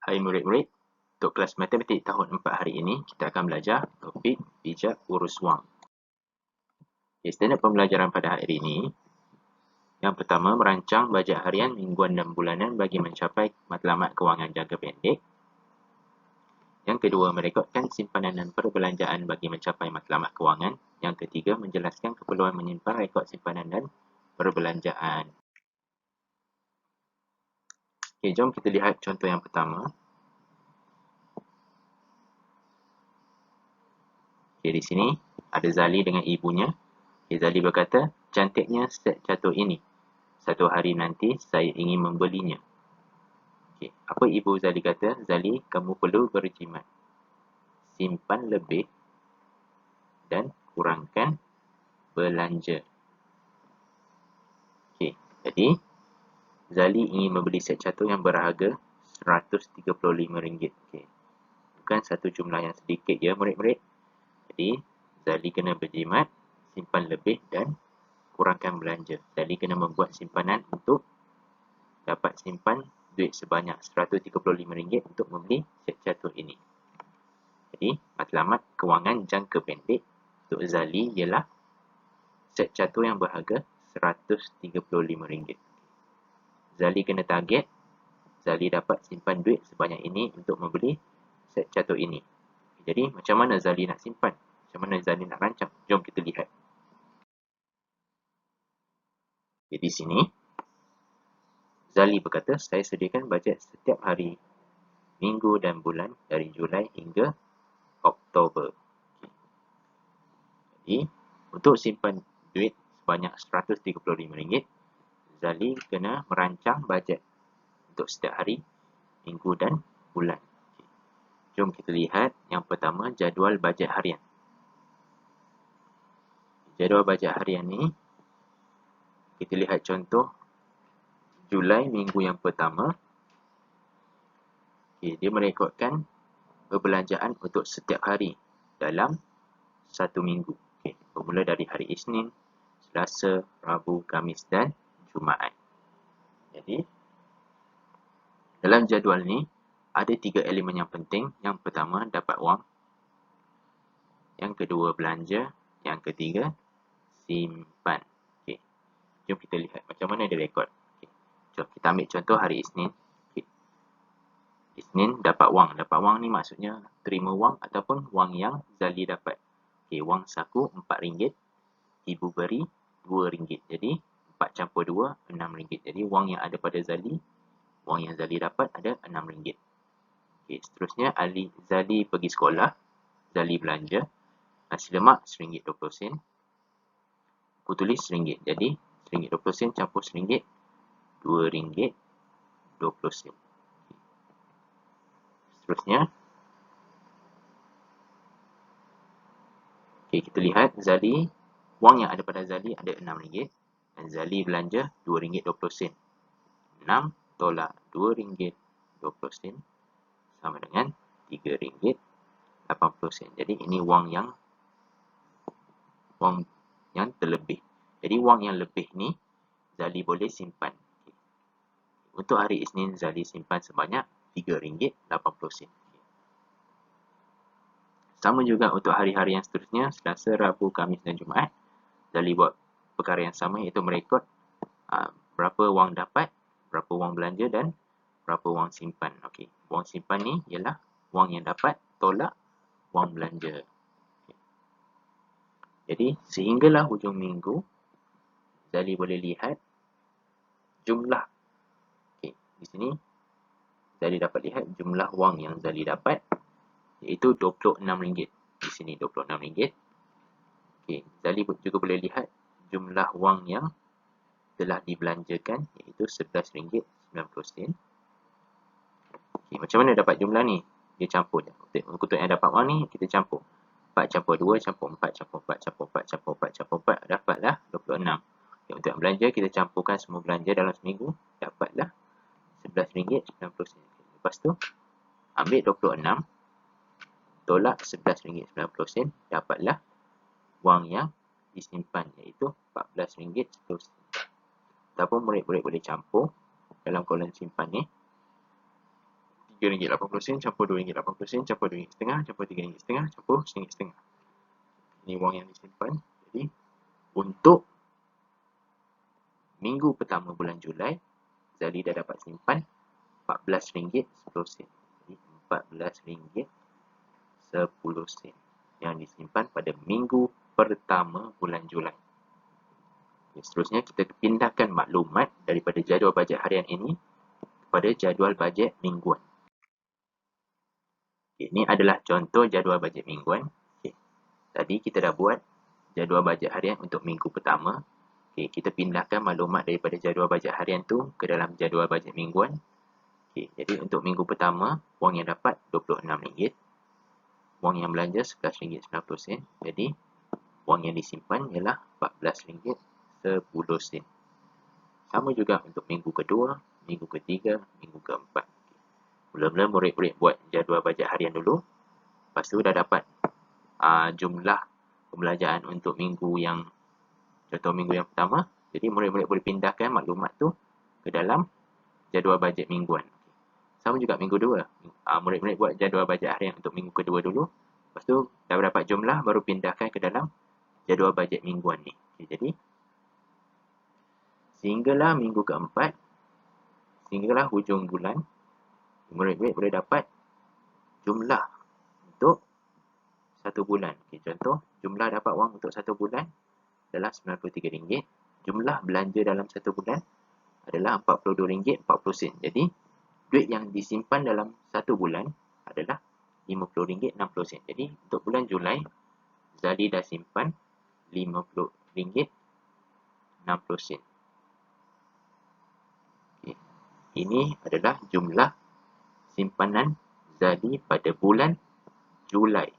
Hai murid-murid, untuk kelas matematik tahun 4 hari ini, kita akan belajar topik bijak urus wang. Standard pembelajaran pada hari ini, yang pertama, merancang bajet harian, mingguan dan bulanan bagi mencapai matlamat kewangan jangka pendek. Yang kedua, merekodkan simpanan dan perbelanjaan bagi mencapai matlamat kewangan. Yang ketiga, menjelaskan keperluan menyimpan rekod simpanan dan perbelanjaan. Okey, jom kita lihat contoh yang pertama. Okey, di sini ada Zali dengan ibunya. Okey, Zali berkata, cantiknya set catur ini. Satu hari nanti saya ingin membelinya. Okey, apa ibu Zali kata? Zali, kamu perlu berjimat. Simpan lebih dan kurangkan belanja. Okey, jadi Zali ingin membeli set catur yang berharga RM135. Okey. Bukan satu jumlah yang sedikit ya murid-murid. Jadi Zali kena berjimat, simpan lebih dan kurangkan belanja. Zali kena membuat simpanan untuk dapat simpan duit sebanyak RM135 untuk membeli set catur ini. Jadi, matlamat kewangan jangka pendek untuk Zali ialah set catur yang berharga RM135. Zali kena target, Zali dapat simpan duit sebanyak ini untuk membeli set catur ini. Jadi, macam mana Zali nak simpan? Macam mana Zali nak rancang? Jom kita lihat. Jadi, di sini, Zali berkata, saya sediakan bajet setiap hari, minggu dan bulan dari Julai hingga Oktober. Jadi, untuk simpan duit sebanyak RM135, Zali kena merancang bajet untuk setiap hari, minggu dan bulan. Jom kita lihat yang pertama, jadual bajet harian. Jadual bajet harian ni, kita lihat contoh Julai minggu yang pertama. Dia merekodkan perbelanjaan untuk setiap hari dalam satu minggu. Bermula dari hari Isnin, Selasa, Rabu, Khamis dan Jumaat. Jadi, dalam jadual ni, ada 3 elemen yang penting. Yang pertama, dapat wang. Yang kedua, belanja. Yang ketiga, simpan. Okay. Jom kita lihat macam mana dia rekod. Okay. Jom kita ambil contoh hari Isnin. Okay. Isnin dapat wang. Dapat wang ni maksudnya terima wang ataupun wang yang Zali dapat. Okay. Wang saku RM4. Ibu beri RM2. Jadi, 4 campur 2, RM6. Jadi, wang yang ada pada Zali, wang yang Zali dapat ada RM6. Okay, seterusnya, Zali pergi sekolah. Zali belanja. Nasi lemak RM1.20. Aku tulis RM1. Jadi, RM1.20 campur RM1, RM2.20. Seterusnya, okay, kita lihat Zali, wang yang ada pada Zali ada RM6. Dan Zali belanja RM2.20. 6 tolak RM2.20 sama dengan RM3.80. Jadi ini wang yang terlebih. Jadi wang yang lebih ni Zali boleh simpan. Untuk hari Isnin Zali simpan sebanyak RM3.80. Sama juga untuk hari-hari yang seterusnya, Selasa, Rabu, Khamis dan Jumaat. Zali buat perkara yang sama, iaitu merekod berapa wang dapat, berapa wang belanja dan berapa wang simpan. Okey, wang simpan ni ialah wang yang dapat tolak wang belanja. Okay. Jadi, sehinggalah hujung minggu, Zali boleh lihat jumlah. Okay, di sini, Zali dapat lihat jumlah wang yang Zali dapat, iaitu RM26. Di sini RM26. Okay, Zali juga boleh lihat jumlah wang yang telah dibelanjakan, iaitu RM11.90. Okay, macam mana dapat jumlah ni? Dia campur. Untuk yang dapat wang ni, kita campur. 4 campur 2, campur 4, campur 4, campur 4, campur 4, campur 4. Dapatlah 26. Okay, untuk yang belanja, kita campurkan semua belanja dalam seminggu. Dapatlah RM11.90. Lepas tu, ambil 26. Tolak RM11.90. Dapatlah wang yang disimpan, iaitu RM14.10. Ataupun murid-murid boleh campur dalam kolom simpan ni. RM3.80 campur RM2.80 campur RM2.50 campur RM3.50 campur RM1.50. Ini wang yang disimpan. Jadi untuk minggu pertama bulan Julai, Zali dah dapat simpan RM14.10. Jadi RM14.10 yang disimpan pada minggu pertama bulan Julai. Seterusnya kita pindahkan maklumat daripada jadual bajet harian ini kepada jadual bajet mingguan. Ini adalah contoh jadual bajet mingguan. Tadi kita dah buat jadual bajet harian untuk minggu pertama. Kita pindahkan maklumat daripada jadual bajet harian tu ke dalam jadual bajet mingguan. Jadi untuk minggu pertama, wang yang dapat RM26. Wang yang belanja RM11.90. Jadi wang yang disimpan ialah RM14.10. Sama juga untuk minggu kedua, minggu ketiga, minggu keempat. Mula-mula murid-murid buat jadual bajet harian dulu. Lepas tu dah dapat jumlah pembelanjaan untuk minggu yang contoh minggu yang pertama. Jadi murid-murid boleh pindahkan maklumat tu ke dalam jadual bajet mingguan. Sama juga minggu dua. Murid-murid buat jadual bajet harian untuk minggu kedua dulu. Lepas tu dah dapat jumlah baru pindahkan ke dalam jadual bajet mingguan ni. Jadi sehinggalah minggu keempat, sehinggalah hujung bulan, murid-murid boleh dapat jumlah untuk satu bulan. Contoh, jumlah dapat wang untuk satu bulan adalah RM93. Jumlah belanja dalam satu bulan adalah RM42.40. Jadi, duit yang disimpan dalam satu bulan adalah RM50.60. Jadi, untuk bulan Julai, Zali dah simpan RM50.60. Ini adalah jumlah simpanan Zali pada bulan Julai.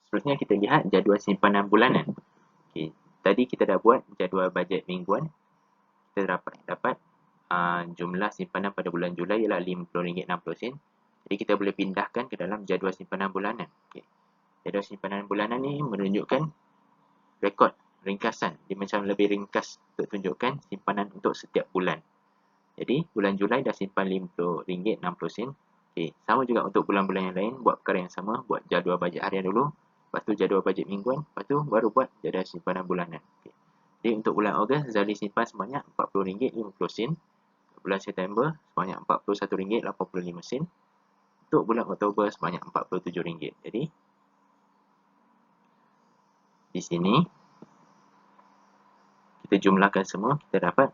Seterusnya kita lihat jadual simpanan bulanan. Tadi kita dah buat jadual bajet mingguan. Kita dapat jumlah simpanan pada bulan Julai ialah RM50.60. Jadi kita boleh pindahkan ke dalam jadual simpanan bulanan. Jadual simpanan bulanan ni menunjukkan rekod ringkasan. Dia macam lebih ringkas untuk tunjukkan simpanan untuk setiap bulan. Jadi bulan Julai dah simpan RM50.60. Sama juga untuk bulan-bulan yang lain, buat perkara yang sama, buat jadual bajet harian dulu, lepas tu jadual bajet mingguan, lepas tu baru buat jadual simpanan bulanan. Jadi untuk bulan Ogos, Zali simpan sebanyak RM40.50. Bulan September sebanyak RM41.85. Untuk bulan Oktober sebanyak RM47. Jadi di sini kita jumlahkan semua, kita dapat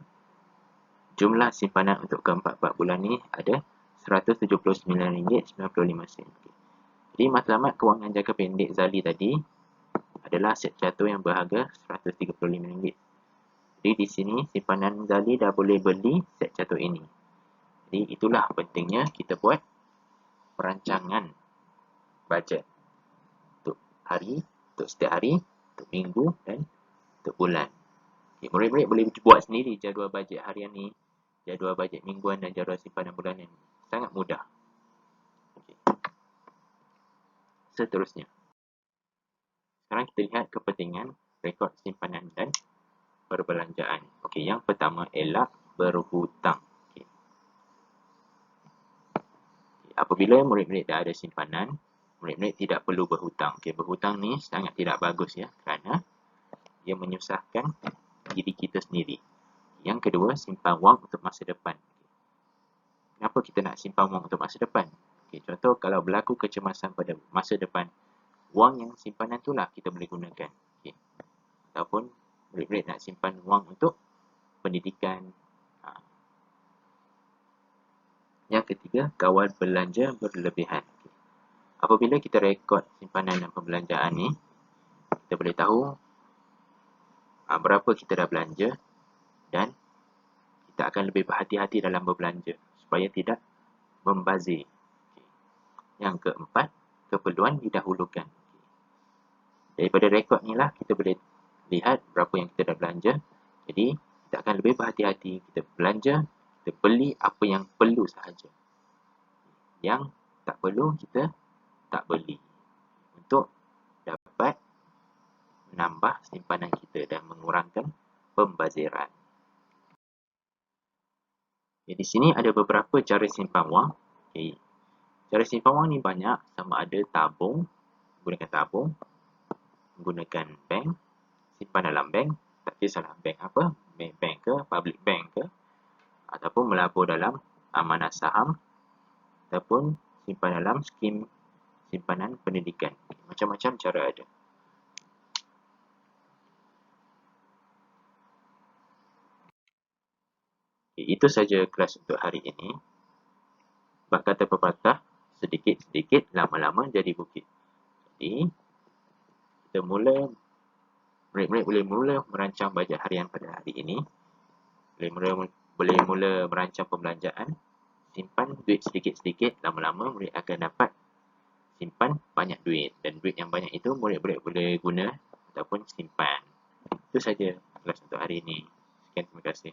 jumlah simpanan untuk keempat-empat bulan ni ada RM179.95. Jadi matlamat kewangan jangka pendek Zali tadi adalah aset jatuh yang berharga RM135. Jadi di sini simpanan Zali dah boleh beli aset jatuh ini. Jadi itulah pentingnya kita buat perancangan bajet untuk hari, untuk setiap hari, untuk minggu dan untuk bulan. Murid-murid boleh buat sendiri jadual bajet harian ni, jadual bajet mingguan dan jadual simpanan bulanan. Sangat mudah. Seterusnya, sekarang kita lihat kepentingan rekod simpanan dan perbelanjaan. Yang pertama ialah berhutang. Apabila murid-murid dah ada simpanan, murid-murid tidak perlu berhutang. Berhutang ni sangat tidak bagus kerana ia menyusahkan diri kita sendiri. Yang kedua, simpan wang untuk masa depan. Kenapa kita nak simpan wang untuk masa depan? Contoh, kalau berlaku kecemasan pada masa depan, wang yang simpanan itulah kita boleh gunakan. Ataupun murid-murid nak simpan wang untuk pendidikan. Yang ketiga, kawal belanja berlebihan. Apabila kita rekod simpanan dan pembelanjaan ni, kita boleh tahu berapa kita dah belanja dan kita akan lebih berhati-hati dalam berbelanja supaya tidak membazir. Yang keempat, keperluan didahulukan. Daripada rekod ni lah kita boleh lihat berapa yang kita dah belanja. Jadi kita akan lebih berhati-hati. Kita belanja, kita beli apa yang perlu sahaja. Yang tak perlu kita tak beli. Untuk dapat menambah simpanan kita dan mengurangkan pembaziran. Okay, di sini ada beberapa cara simpan wang. Okay. Cara simpan wang ni banyak, sama ada tabung, gunakan tabung, menggunakan bank, simpan dalam bank, tak kisahlah bank apa, bank ke, public bank ke, ataupun melabur dalam amanah saham, ataupun simpan dalam skim simpanan pendidikan. Macam-macam cara ada. Okay, itu saja kelas untuk hari ini. Bak kata pepatah, sedikit-sedikit lama-lama jadi bukit. Jadi, kita mula, murid-murid boleh mula merancang bajet harian pada hari ini. Boleh mula merancang pembelanjaan. Simpan duit sedikit-sedikit, lama-lama murid akan dapat simpan banyak duit. Dan duit yang banyak itu murid-murid boleh guna ataupun simpan. Itu saja kelas untuk hari ini. Sekian, terima kasih.